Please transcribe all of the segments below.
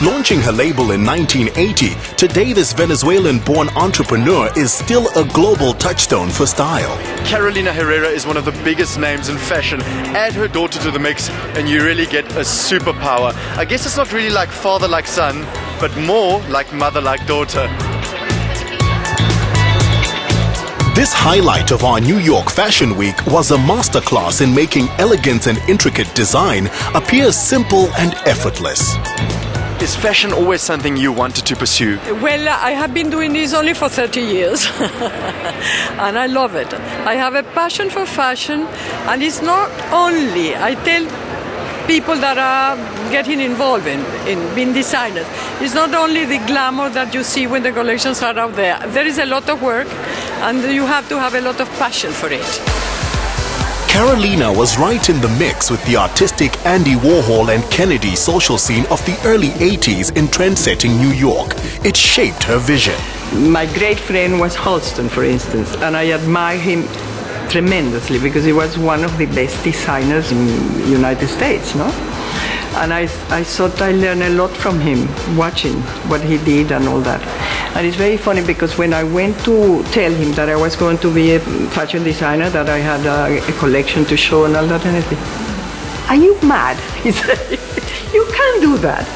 Launching her label in 1980, today this Venezuelan-born entrepreneur is still a global touchstone for style. Carolina Herrera is one of the biggest names in fashion. Add her daughter to the mix and you really get a superpower. I guess it's not really like father like son, but more like mother like daughter. This highlight of our New York Fashion Week was a masterclass in making elegance and intricate design appear simple and effortless. Is fashion always something you wanted to pursue? Well, I have been doing this only for 30 years and I love it. I have a passion for fashion, and it's not only, I tell people that are getting involved in being designers, it's not only the glamour that you see when the collections are out there. There is a lot of work and you have to have a lot of passion for it. Carolina was right in the mix with the artistic Andy Warhol and Kennedy social scene of the early 80s in trend-setting New York. It shaped her vision. My great friend was Halston, for instance, and I admire him tremendously because he was one of the best designers in the United States, no? And I thought I learned a lot from him, watching what he did and all that. And it's very funny because when I went to tell him that I was going to be a fashion designer, that I had a collection to show and all that, and I said, "Are you mad?" He said, "You can't do that.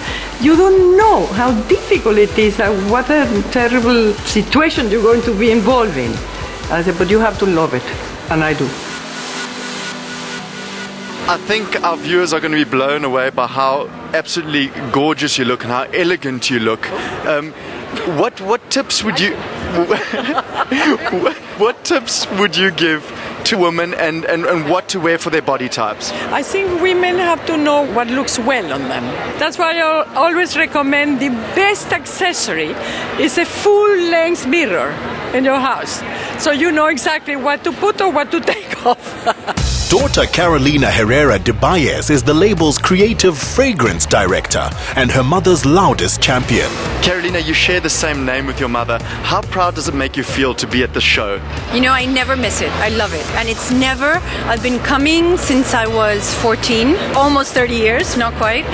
You don't know how difficult it is and what a terrible situation you're going to be involved in." I said, "But you have to love it." And I do. I think our viewers are going to be blown away by how absolutely gorgeous you look and how elegant you look. What tips would you what tips would you give to women and what to wear for their body types? I think women have to know what looks well on them. That's why I always recommend the best accessory is a full-length mirror in your house, so you know exactly what to put or what to take off. Daughter Carolina Herrera de Baez is the label's creative fragrance director and her mother's loudest champion. Carolina, you share the same name with your mother. How proud does it make you feel to be at the show? You know, I never miss it. I love it. And it's never, I've been coming since I was 14, almost 30 years, not quite.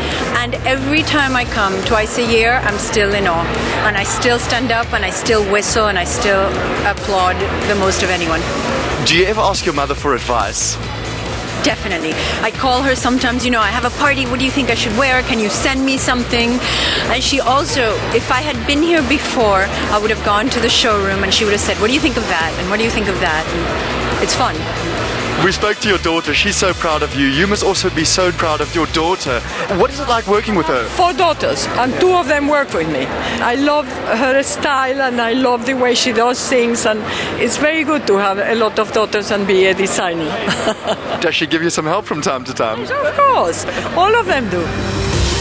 And every time I come, twice a year, I'm still in awe. And I still stand up and I still whistle and I still applaud the most of anyone. Do you ever ask your mother for advice? Definitely. I call her sometimes, you know, I have a party, what do you think I should wear? Can you send me something? And she also, if I had been here before, I would have gone to the showroom and she would have said, what do you think of that? And what do you think of that? And it's fun. We spoke to your daughter. She's so proud of you. You must also be so proud of your daughter. What is it like working with her? 4 daughters, and 2 of them work with me. I love her style and I love the way she does things, and it's very good to have a lot of daughters and be a designer. Does she give you some help from time to time? Of course, all of them do.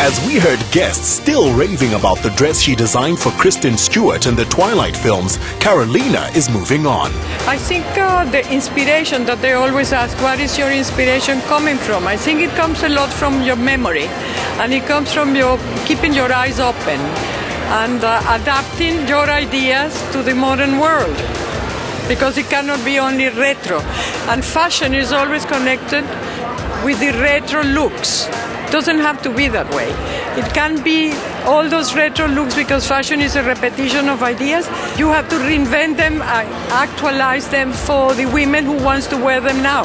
As we heard guests still raving about the dress she designed for Kristen Stewart in the Twilight films, Carolina is moving on. I think the inspiration that they always ask, where is your inspiration coming from? I think it comes a lot from your memory, and it comes from your keeping your eyes open and adapting your ideas to the modern world, because it cannot be only retro. And fashion is always connected with the retro looks. Doesn't have to be that way. It can be all those retro looks because fashion is a repetition of ideas. You have to reinvent them, actualize them for the women who wants to wear them now.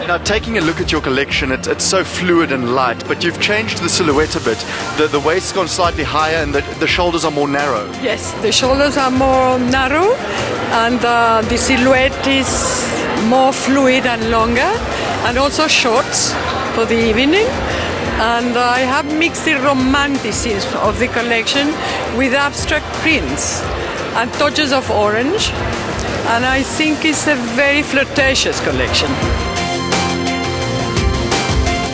Now, taking a look at your collection, it's so fluid and light, but you've changed the silhouette a bit. The waist's gone slightly higher and the shoulders are more narrow. Yes, the shoulders are more narrow and the silhouette is more fluid and longer, and also shorts for the evening. And I have mixed the romanticism of the collection with abstract prints and touches of orange, and I think it's a very flirtatious collection.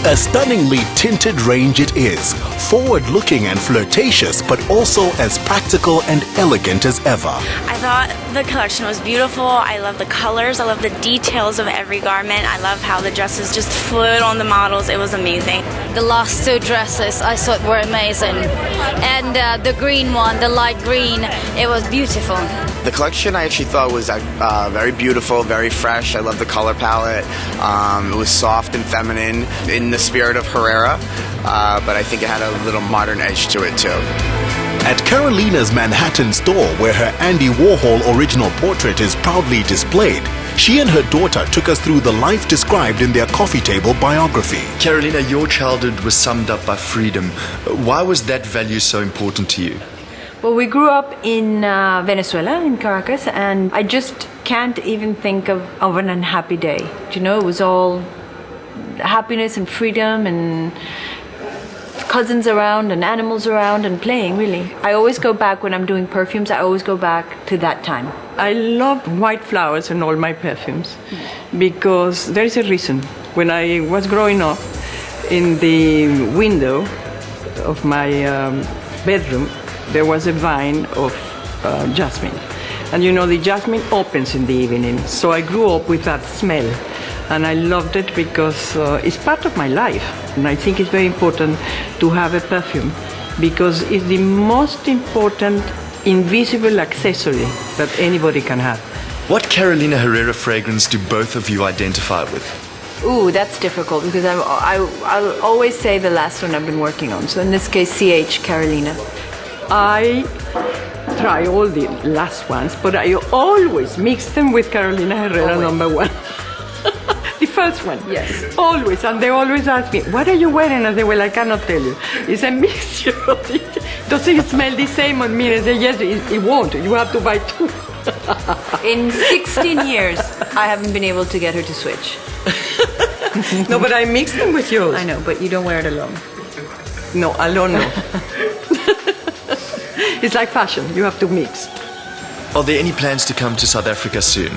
A stunningly tinted range it is, forward-looking and flirtatious, but also as practical and elegant as ever. I thought the collection was beautiful. I love the colors. I love the details of every garment. I love how the dresses just flowed on the models. It was amazing. The last 2 dresses I thought were amazing. And the green one, the light green, it was beautiful. The collection I actually thought was very beautiful, very fresh. I love the color palette. It was soft and feminine in the spirit of Herrera, but I think it had a little modern edge to it too. At Carolina's Manhattan store, where her Andy Warhol original portrait is proudly displayed, she and her daughter took us through the life described in their coffee table biography. Carolina, your childhood was summed up by freedom. Why was that value so important to you? Well, we grew up in Venezuela, in Caracas, and I just can't even think of an unhappy day. You know, it was all happiness and freedom and cousins around and animals around and playing, really. I always go back when I'm doing perfumes, I always go back to that time. I love white flowers in all my perfumes because there is a reason. When I was growing up, in the window of my bedroom, there was a vine of jasmine. And you know, the jasmine opens in the evening. So I grew up with that smell. And I loved it because it's part of my life. And I think it's very important to have a perfume because it's the most important invisible accessory that anybody can have. What Carolina Herrera fragrance do both of you identify with? Ooh, that's difficult because I'll always say the last one I've been working on. So in this case, CH, Carolina. I try all the last ones, but I always mix them with Carolina Herrera #1. The first one. Yes. Always. And they always ask me, what are you wearing? I say, well, I cannot tell you. It's a mixture of it. Does it smell the same on me? I say, yes, it won't. You have to buy two. In 16 years, I haven't been able to get her to switch. No, but I mix them with yours. I know, but you don't wear it alone. No, alone no. It's like fashion. You have to mix. Are there any plans to come to South Africa soon?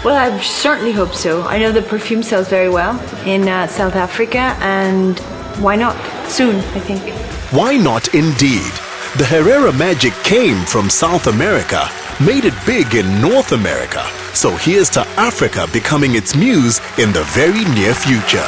Well, I certainly hope so. I know the perfume sells very well in South Africa, and why not? Soon, I think. Why not indeed? The Herrera magic came from South America, made it big in North America. So here's to Africa becoming its muse in the very near future.